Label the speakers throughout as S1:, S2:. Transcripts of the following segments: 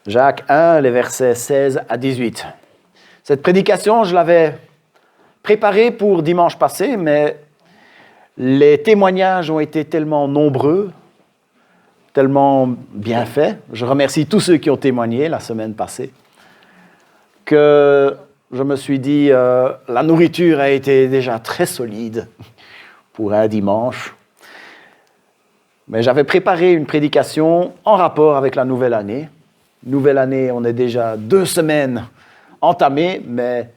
S1: Jacques 1, les versets 16 à 18. Cette prédication, je l'avais préparée pour dimanche passé, mais les témoignages ont été tellement nombreux, tellement bien faits. Je remercie tous ceux qui ont témoigné la semaine passée, que je me suis dit, la nourriture a été déjà très solide pour un dimanche. Mais j'avais préparé une prédication en rapport avec la nouvelle année. Nouvelle année, on est déjà 2 semaines entamées, mais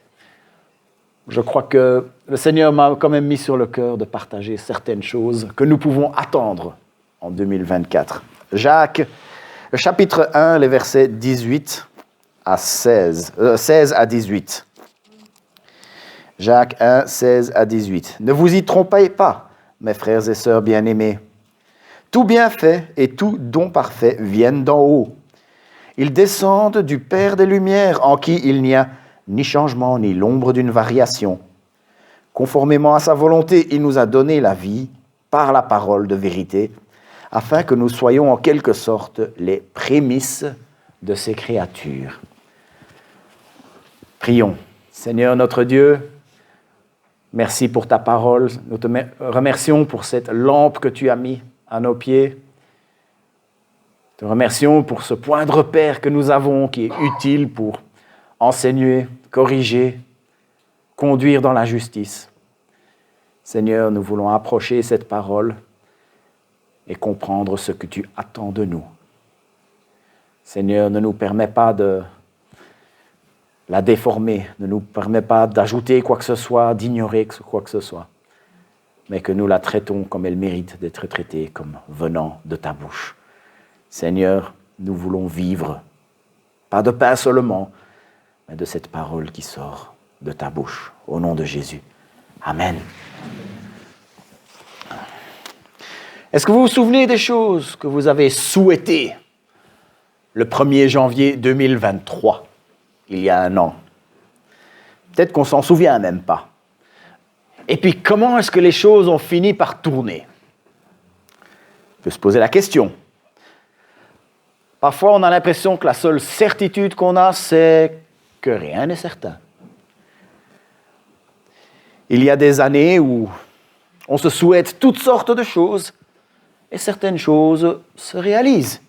S1: je crois que le Seigneur m'a quand même mis sur le cœur de partager certaines choses que nous pouvons attendre en 2024. Jacques, chapitre 1, les versets 16 à 18. Jacques 1, 16 à 18. Ne vous y trompez pas, mes frères et sœurs bien-aimés. Tout bienfait et tout don parfait viennent d'en haut. Ils descendent du Père des Lumières, en qui il n'y a ni changement, ni l'ombre d'une variation. Conformément à sa volonté, il nous a donné la vie par la parole de vérité, afin que nous soyons en quelque sorte les prémices de ses créatures. Prions. Seigneur notre Dieu, merci pour ta parole. Nous te remercions pour cette lampe que tu as mise à nos pieds. Te remercions pour ce point de repère que nous avons qui est utile pour enseigner, corriger, conduire dans la justice. Seigneur, nous voulons approcher cette parole et comprendre ce que tu attends de nous. Seigneur, ne nous permets pas de la déformer, ne nous permets pas d'ajouter quoi que ce soit, d'ignorer quoi que ce soit, mais que nous la traitons comme elle mérite d'être traitée, comme venant de ta bouche. Seigneur, nous voulons vivre, pas de pain seulement, mais de cette parole qui sort de ta bouche. Au nom de Jésus. Amen. Est-ce que vous vous souvenez des choses que vous avez souhaitées le 1er janvier 2023, il y a 1 an? Peut-être qu'on ne s'en souvient même pas. Et puis, comment est-ce que les choses ont fini par tourner? On peut se poser la question. Parfois, on a l'impression que la seule certitude qu'on a, c'est que rien n'est certain. Il y a des années où on se souhaite toutes sortes de choses et certaines choses se réalisent.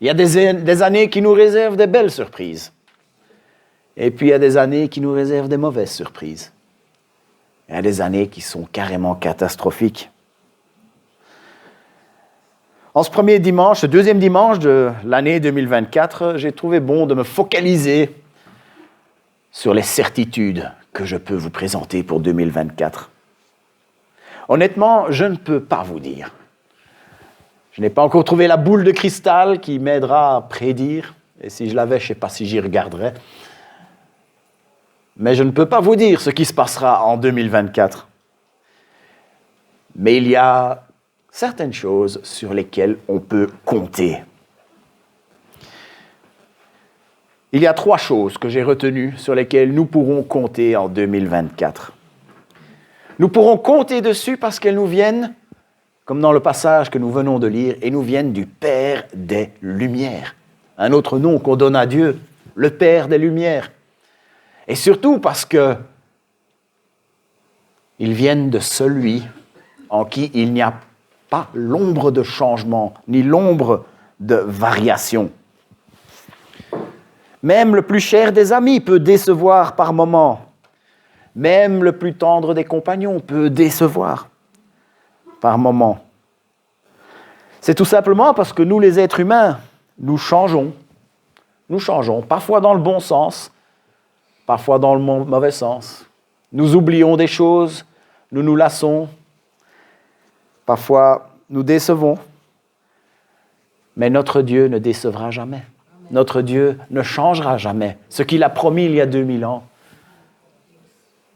S1: Il y a des années qui nous réservent des belles surprises. Et puis, il y a des années qui nous réservent des mauvaises surprises. Il y a des années qui sont carrément catastrophiques. En ce premier dimanche, ce deuxième dimanche de l'année 2024, j'ai trouvé bon de me focaliser sur les certitudes que je peux vous présenter pour 2024. Honnêtement, je ne peux pas vous dire. Je n'ai pas encore trouvé la boule de cristal qui m'aidera à prédire. Et si je l'avais, je ne sais pas si j'y regarderais. Mais je ne peux pas vous dire ce qui se passera en 2024. Mais il y a certaines choses sur lesquelles on peut compter. Il y a 3 choses que j'ai retenues sur lesquelles nous pourrons compter en 2024. Nous pourrons compter dessus parce qu'elles nous viennent, comme dans le passage que nous venons de lire, et nous viennent du Père des Lumières. Un autre nom qu'on donne à Dieu, le Père des Lumières. Et surtout parce que ils viennent de celui en qui il n'y a pas l'ombre de changement, ni l'ombre de variation. Même le plus cher des amis peut décevoir par moments. Même le plus tendre des compagnons peut décevoir par moments. C'est tout simplement parce que nous, les êtres humains, nous changeons. Nous changeons, parfois dans le bon sens, parfois dans le mauvais sens. Nous oublions des choses, nous nous lassons. Parfois, nous décevons, mais notre Dieu ne décevra jamais. Notre Dieu ne changera jamais. Ce qu'il a promis il y a 2000 ans,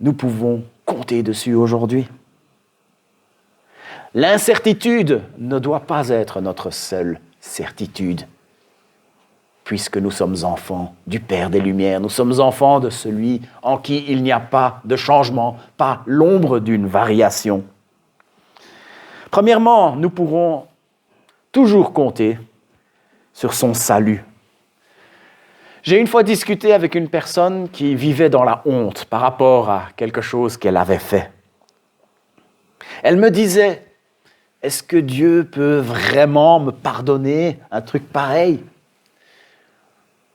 S1: nous pouvons compter dessus aujourd'hui. L'incertitude ne doit pas être notre seule certitude, puisque nous sommes enfants du Père des Lumières, nous sommes enfants de celui en qui il n'y a pas de changement, pas l'ombre d'une variation. Premièrement, nous pourrons toujours compter sur son salut. J'ai une fois discuté avec une personne qui vivait dans la honte par rapport à quelque chose qu'elle avait fait. Elle me disait, est-ce que Dieu peut vraiment me pardonner un truc pareil?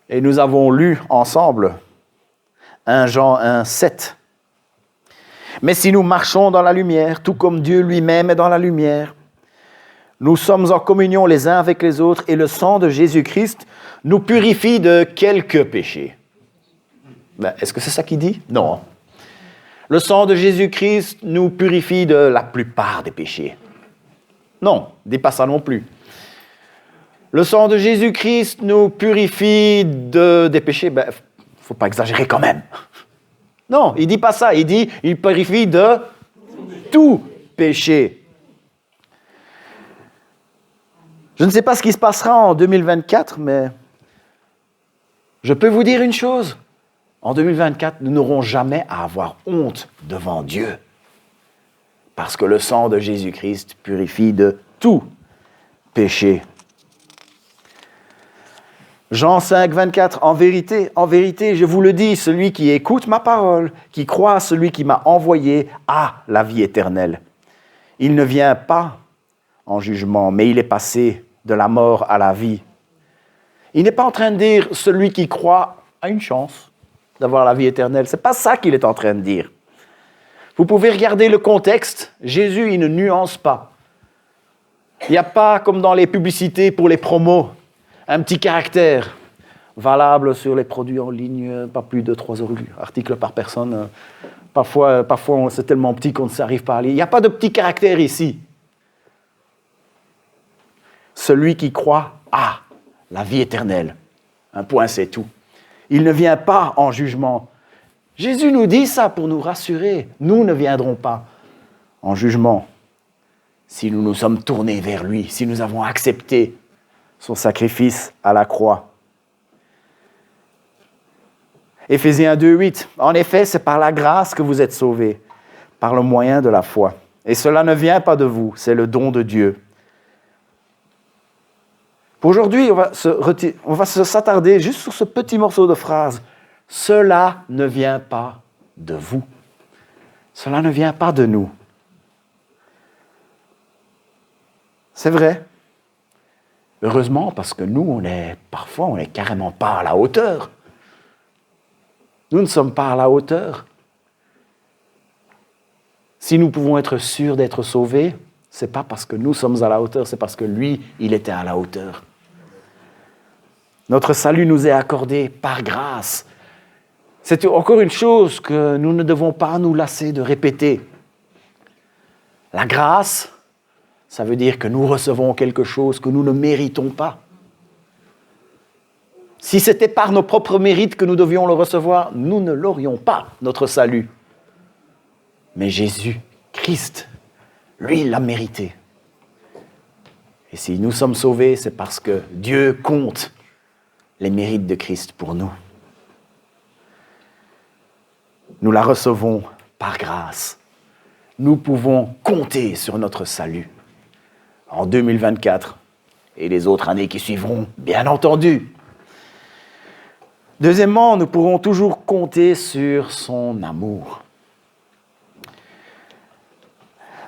S1: Et nous avons lu ensemble 1 Jean 1, 7. Mais si nous marchons dans la lumière, tout comme Dieu lui-même est dans la lumière, nous sommes en communion les uns avec les autres et le sang de Jésus-Christ nous purifie de quelques péchés. Est-ce que c'est ça qu'il dit? Non. Le sang de Jésus-Christ nous purifie de la plupart des péchés. Non, dis pas ça non plus. Le sang de Jésus-Christ nous purifie des péchés. Faut pas exagérer quand même. Non, il dit pas ça. Il dit, il purifie de tout péché. Je ne sais pas ce qui se passera en 2024, mais je peux vous dire une chose. En 2024, nous n'aurons jamais à avoir honte devant Dieu. Parce que le sang de Jésus-Christ purifie de tout péché. Jean 5, 24, en vérité, je vous le dis, celui qui écoute ma parole, qui croit à celui qui m'a envoyé, a la vie éternelle. Il ne vient pas en jugement, mais il est passé de la mort à la vie. Il n'est pas en train de dire celui qui croit a une chance d'avoir la vie éternelle. Ce n'est pas ça qu'il est en train de dire. Vous pouvez regarder le contexte. Jésus, il ne nuance pas. Il n'y a pas, comme dans les publicités pour les promos, un petit caractère valable sur les produits en ligne, pas plus de 3 articles par personne. Parfois c'est tellement petit qu'on ne s'arrive pas à lire. Il n'y a pas de petit caractère ici. Celui qui croit a la vie éternelle. Un point, c'est tout. Il ne vient pas en jugement. Jésus nous dit ça pour nous rassurer. Nous ne viendrons pas en jugement si nous nous sommes tournés vers lui, si nous avons accepté son sacrifice à la croix. Éphésiens 2, 8. En effet, c'est par la grâce que vous êtes sauvés, par le moyen de la foi. Et cela ne vient pas de vous, c'est le don de Dieu. Pour aujourd'hui, on va s'attarder juste sur ce petit morceau de phrase. Cela ne vient pas de vous. Cela ne vient pas de nous. C'est vrai. Heureusement, parce que nous, parfois, on n'est carrément pas à la hauteur. Nous ne sommes pas à la hauteur. Si nous pouvons être sûrs d'être sauvés, ce n'est pas parce que nous sommes à la hauteur, c'est parce que lui, il était à la hauteur. Notre salut nous est accordé par grâce. C'est encore une chose que nous ne devons pas nous lasser de répéter. La grâce, ça veut dire que nous recevons quelque chose que nous ne méritons pas. Si c'était par nos propres mérites que nous devions le recevoir, nous ne l'aurions pas, notre salut. Mais Jésus, Christ, lui, il l'a mérité. Et si nous sommes sauvés, c'est parce que Dieu compte les mérites de Christ pour nous. Nous la recevons par grâce. Nous pouvons compter sur notre salut en 2024 et les autres années qui suivront, bien entendu. Deuxièmement, nous pourrons toujours compter sur son amour.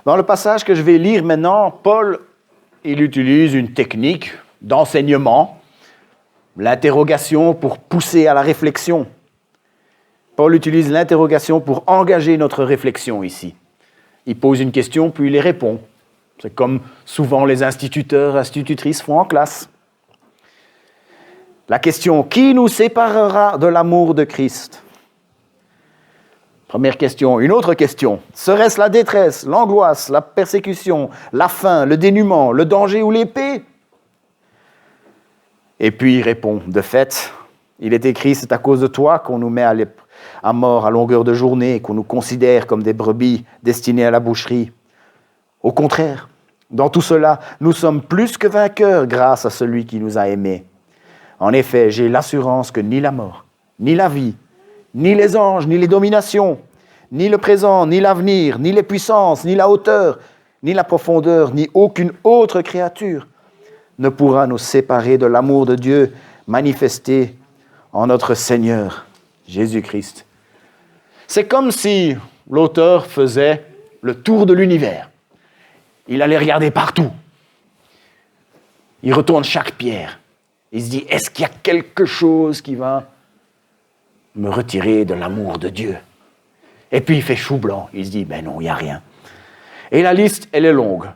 S1: Dans le passage que je vais lire maintenant, Paul, il utilise une technique d'enseignement, l'interrogation pour pousser à la réflexion. Paul utilise l'interrogation pour engager notre réflexion ici. Il pose une question, puis il y répond. C'est comme souvent les instituteurs, institutrices font en classe. La question, qui nous séparera de l'amour de Christ? Première question. Une autre question. Serait-ce la détresse, l'angoisse, la persécution, la faim, le dénuement, le danger ou l'épée? Et puis il répond, de fait, il est écrit, c'est à cause de toi qu'on nous met à mort à longueur de journée, qu'on nous considère comme des brebis destinées à la boucherie. Au contraire, dans tout cela, nous sommes plus que vainqueurs grâce à celui qui nous a aimés. En effet, j'ai l'assurance que ni la mort, ni la vie, ni les anges, ni les dominations, ni le présent, ni l'avenir, ni les puissances, ni la hauteur, ni la profondeur, ni aucune autre créature ne pourra nous séparer de l'amour de Dieu manifesté en notre Seigneur Jésus-Christ. C'est comme si l'auteur faisait le tour de l'univers. Il allait regarder partout. Il retourne chaque pierre. Il se dit, est-ce qu'il y a quelque chose qui va me retirer de l'amour de Dieu? Et puis il fait chou blanc. Il se dit, ben non, il n'y a rien. Et la liste, elle est longue.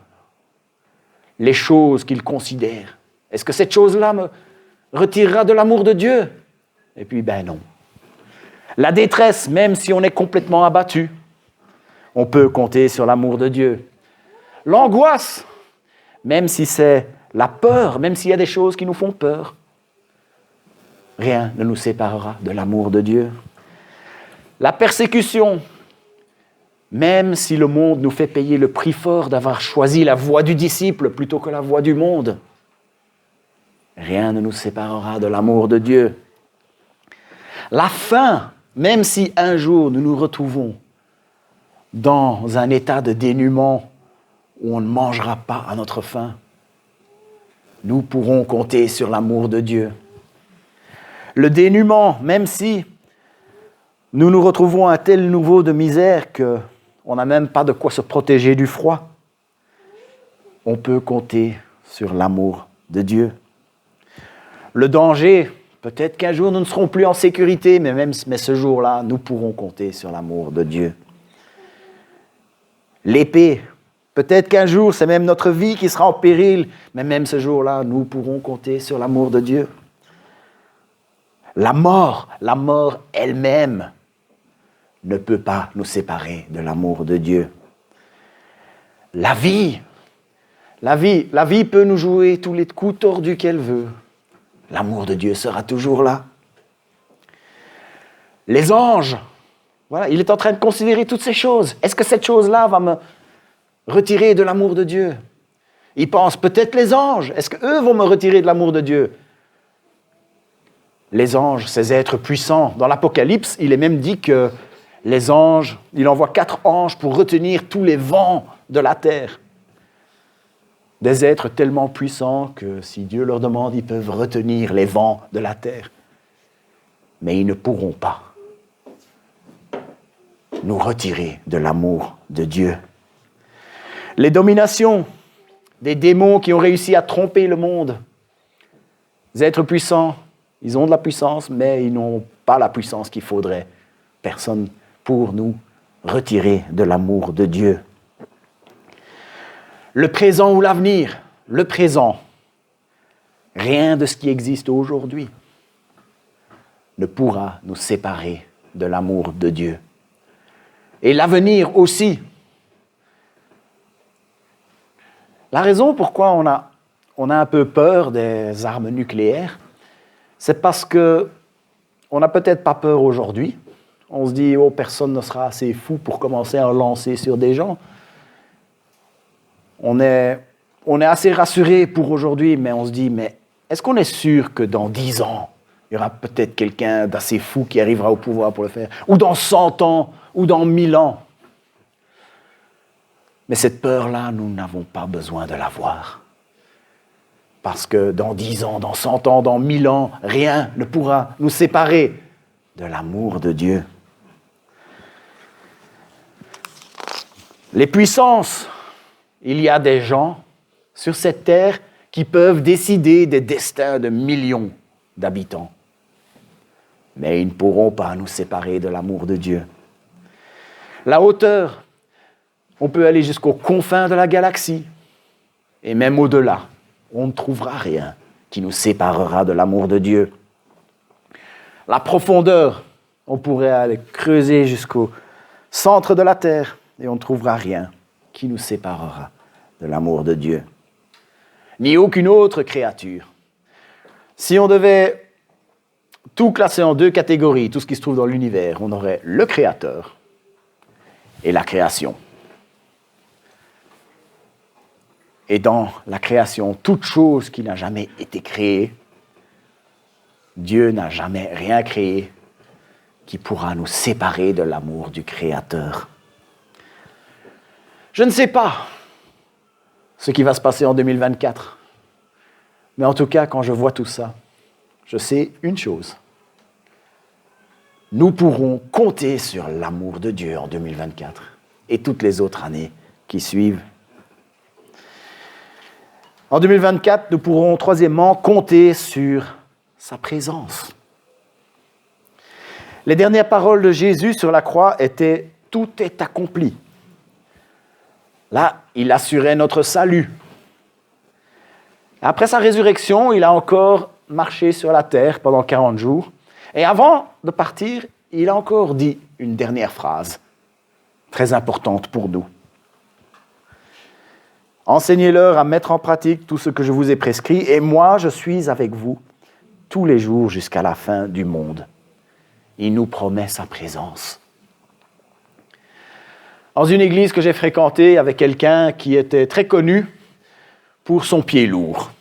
S1: Les choses qu'il considère. Est-ce que cette chose-là me retirera de l'amour de Dieu? Et puis, ben non. La détresse, même si on est complètement abattu, on peut compter sur l'amour de Dieu. L'angoisse, même si c'est la peur, même s'il y a des choses qui nous font peur, rien ne nous séparera de l'amour de Dieu. La persécution, même si le monde nous fait payer le prix fort d'avoir choisi la voie du disciple plutôt que la voie du monde, rien ne nous séparera de l'amour de Dieu. La faim, même si un jour nous nous retrouvons dans un état de dénuement où on ne mangera pas à notre faim, nous pourrons compter sur l'amour de Dieu. Le dénuement, même si nous nous retrouvons à un tel niveau de misère qu'on n'a même pas de quoi se protéger du froid, on peut compter sur l'amour de Dieu. Le danger, peut-être qu'un jour nous ne serons plus en sécurité, mais ce jour-là, nous pourrons compter sur l'amour de Dieu. L'épée, peut-être qu'un jour, c'est même notre vie qui sera en péril, mais même ce jour-là, nous pourrons compter sur l'amour de Dieu. La mort elle-même ne peut pas nous séparer de l'amour de Dieu. La vie peut nous jouer tous les coups tordus qu'elle veut. L'amour de Dieu sera toujours là. Les anges, voilà, il est en train de considérer toutes ces choses. Est-ce que cette chose-là va me retirer de l'amour de Dieu? Il pense peut-être les anges. Est-ce qu'eux vont me retirer de l'amour de Dieu? Les anges, ces êtres puissants. Dans l'Apocalypse, il est même dit que les anges, il envoie 4 anges pour retenir tous les vents de la terre. Des êtres tellement puissants que si Dieu leur demande, ils peuvent retenir les vents de la terre. Mais ils ne pourront pas nous retirer de l'amour de Dieu. Les dominations, des démons qui ont réussi à tromper le monde. Les êtres puissants, ils ont de la puissance, mais ils n'ont pas la puissance qu'il faudrait. Personne pour nous retirer de l'amour de Dieu. Le présent ou l'avenir, le présent, rien de ce qui existe aujourd'hui ne pourra nous séparer de l'amour de Dieu. Et l'avenir aussi. La raison pourquoi on a un peu peur des armes nucléaires, c'est parce qu'on n'a peut-être pas peur aujourd'hui. On se dit, oh, personne ne sera assez fou pour commencer à en lancer sur des gens. On est assez rassuré pour aujourd'hui, mais on se dit, mais est-ce qu'on est sûr que dans 10 ans, il y aura peut-être quelqu'un d'assez fou qui arrivera au pouvoir pour le faire? Ou dans 100 ans, ou dans 1000 ans? Mais cette peur-là, nous n'avons pas besoin de l'avoir. Parce que dans 10 ans, dans 100 ans, dans 1000 ans, rien ne pourra nous séparer de l'amour de Dieu. Les puissances, il y a des gens sur cette terre qui peuvent décider des destins de millions d'habitants. Mais ils ne pourront pas nous séparer de l'amour de Dieu. La hauteur, on peut aller jusqu'aux confins de la galaxie. Et même au-delà, on ne trouvera rien qui nous séparera de l'amour de Dieu. La profondeur, on pourrait aller creuser jusqu'au centre de la terre et on ne trouvera rien qui nous séparera de l'amour de Dieu. Ni aucune autre créature. Si on devait tout classer en 2 catégories, tout ce qui se trouve dans l'univers, on aurait le Créateur et la création. Et dans la création, toute chose qui n'a jamais été créée, Dieu n'a jamais rien créé qui pourra nous séparer de l'amour du Créateur. Je ne sais pas ce qui va se passer en 2024, mais en tout cas, quand je vois tout ça, je sais une chose, nous pourrons compter sur l'amour de Dieu en 2024 et toutes les autres années qui suivent. En 2024, nous pourrons, troisièmement, compter sur sa présence. Les dernières paroles de Jésus sur la croix étaient « Tout est accompli ». Là, il assurait notre salut. Après sa résurrection, il a encore marché sur la terre pendant 40 jours. Et avant de partir, il a encore dit une dernière phrase, très importante pour nous. Enseignez-leur à mettre en pratique tout ce que je vous ai prescrit, et moi, je suis avec vous tous les jours jusqu'à la fin du monde. Il nous promet sa présence. Dans une église que j'ai fréquentée avec quelqu'un qui était très connu pour son pied lourd.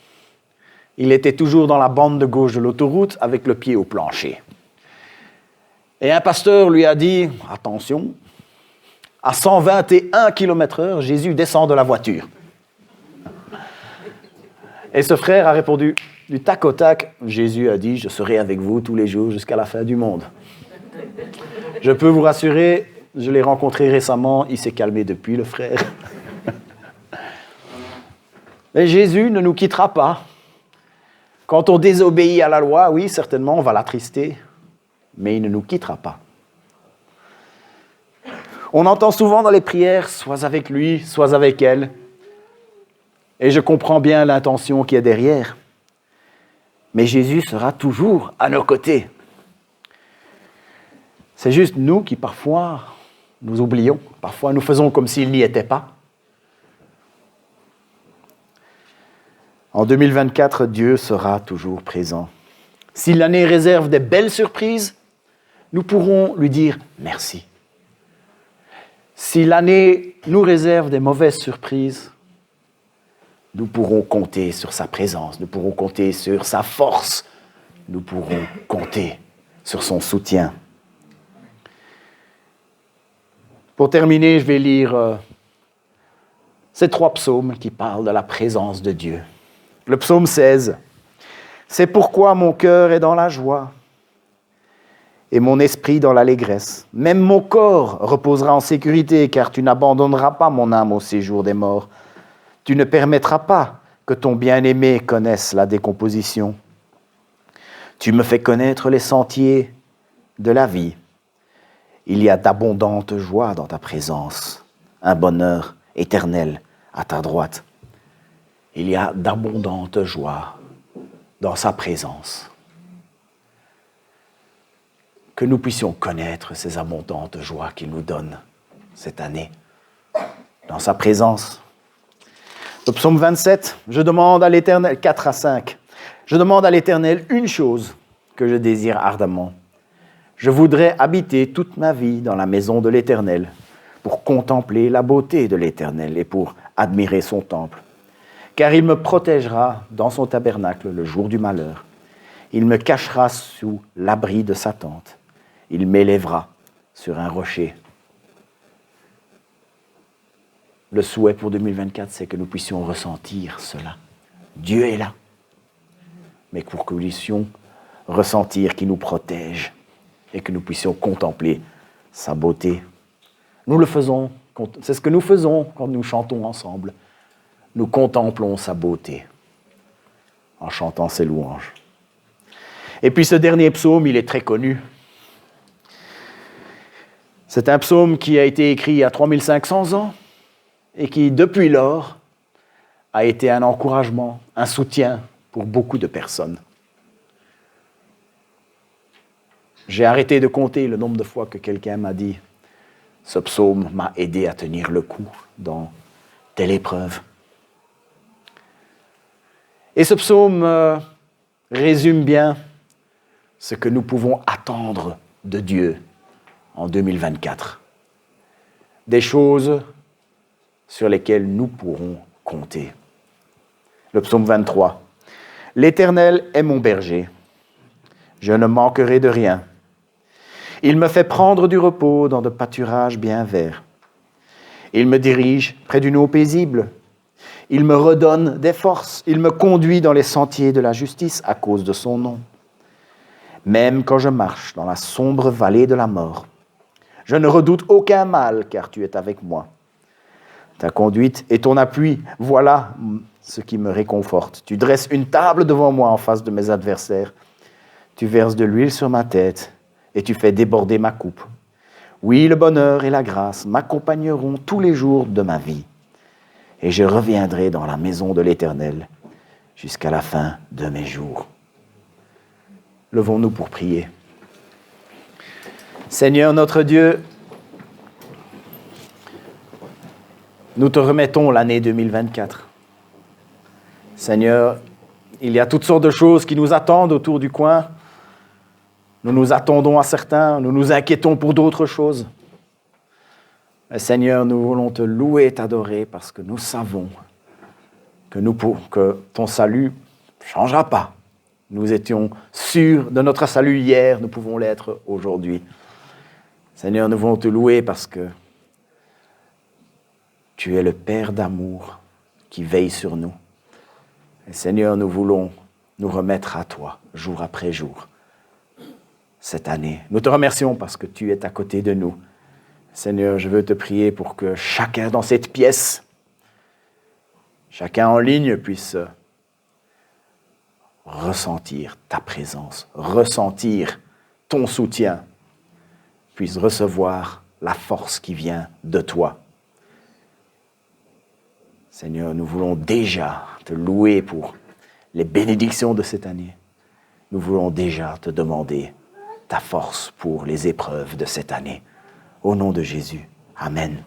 S1: Il était toujours dans la bande de gauche de l'autoroute avec le pied au plancher. Et un pasteur lui a dit « Attention, à 121 km/h, Jésus descend de la voiture. » Et ce frère a répondu du tac au tac, Jésus a dit, je serai avec vous tous les jours jusqu'à la fin du monde. Je peux vous rassurer, je l'ai rencontré récemment, il s'est calmé depuis, le frère. Mais Jésus ne nous quittera pas. Quand on désobéit à la loi, oui, certainement, on va l'attrister, mais il ne nous quittera pas. On entend souvent dans les prières, sois avec lui, sois avec elle. Et je comprends bien l'intention qui est derrière. Mais Jésus sera toujours à nos côtés. C'est juste nous qui parfois nous oublions, parfois nous faisons comme s'il n'y était pas. En 2024, Dieu sera toujours présent. Si l'année réserve des belles surprises, nous pourrons lui dire merci. Si l'année nous réserve des mauvaises surprises, nous pourrons compter sur sa présence, nous pourrons compter sur sa force, nous pourrons compter sur son soutien. Pour terminer, je vais lire ces 3 psaumes qui parlent de la présence de Dieu. Le psaume 16. « C'est pourquoi mon cœur est dans la joie et mon esprit dans l'allégresse. Même mon corps reposera en sécurité, car tu n'abandonneras pas mon âme au séjour des morts. Tu ne permettras pas que ton bien-aimé connaisse la décomposition. Tu me fais connaître les sentiers de la vie. Il y a d'abondantes joies dans ta présence, un bonheur éternel à ta droite. Il y a d'abondantes joies dans sa présence. Que nous puissions connaître ces abondantes joies qu'il nous donne cette année, dans sa présence. Le psaume 27, je demande à l'Éternel, 4 à 5, je demande à l'Éternel une chose que je désire ardemment. Je voudrais habiter toute ma vie dans la maison de l'Éternel pour contempler la beauté de l'Éternel et pour admirer son temple. Car il me protégera dans son tabernacle le jour du malheur. Il me cachera sous l'abri de sa tente. Il m'élèvera sur un rocher. Le souhait pour 2024, c'est que nous puissions ressentir cela. Dieu est là. Mais pour que nous puissions ressentir qu'il nous protège et que nous puissions contempler sa beauté. Nous le faisons, c'est ce que nous faisons quand nous chantons ensemble. Nous contemplons sa beauté en chantant ses louanges. Et puis ce dernier psaume, il est très connu. C'est un psaume qui a été écrit il y a 3500 ans et qui, depuis lors, a été un encouragement, un soutien pour beaucoup de personnes. J'ai arrêté de compter le nombre de fois que quelqu'un m'a dit « Ce psaume m'a aidé à tenir le coup dans telle épreuve ». Et ce psaume résume bien ce que nous pouvons attendre de Dieu en 2024. Des choses sur lesquelles nous pourrons compter. Le psaume 23. « L'Éternel est mon berger, je ne manquerai de rien. Il me fait prendre du repos dans de pâturages bien verts. Il me dirige près d'une eau paisible. Il me redonne des forces. Il me conduit dans les sentiers de la justice à cause de son nom. même quand je marche dans la sombre vallée de la mort. Je ne redoute aucun mal, car tu es avec moi. Ta conduite et ton appui, voilà ce qui me réconforte. Tu dresses une table devant moi en face de mes adversaires. Tu verses de l'huile sur ma tête et tu fais déborder ma coupe. Oui, le bonheur et la grâce m'accompagneront tous les jours de ma vie. Et je reviendrai dans la maison de l'Éternel jusqu'à la fin de mes jours. Levons-nous pour prier. Seigneur notre Dieu, nous te remettons l'année 2024. Seigneur, il y a toutes sortes de choses qui nous attendent autour du coin. Nous nous attendons à certains, nous nous inquiétons pour d'autres choses. Mais Seigneur, nous voulons te louer et t'adorer parce que nous savons que ton salut ne changera pas. Nous étions sûrs de notre salut hier, nous pouvons l'être aujourd'hui. Seigneur, nous voulons te louer parce que tu es le Père d'amour qui veille sur nous. Et Seigneur, nous voulons nous remettre à toi, jour après jour, cette année. Nous te remercions parce que tu es à côté de nous. Seigneur, je veux te prier pour que chacun dans cette pièce, chacun en ligne puisse ressentir ta présence, ressentir ton soutien, puisse recevoir la force qui vient de toi. Seigneur, nous voulons déjà te louer pour les bénédictions de cette année. Nous voulons déjà te demander ta force pour les épreuves de cette année. Au nom de Jésus. Amen.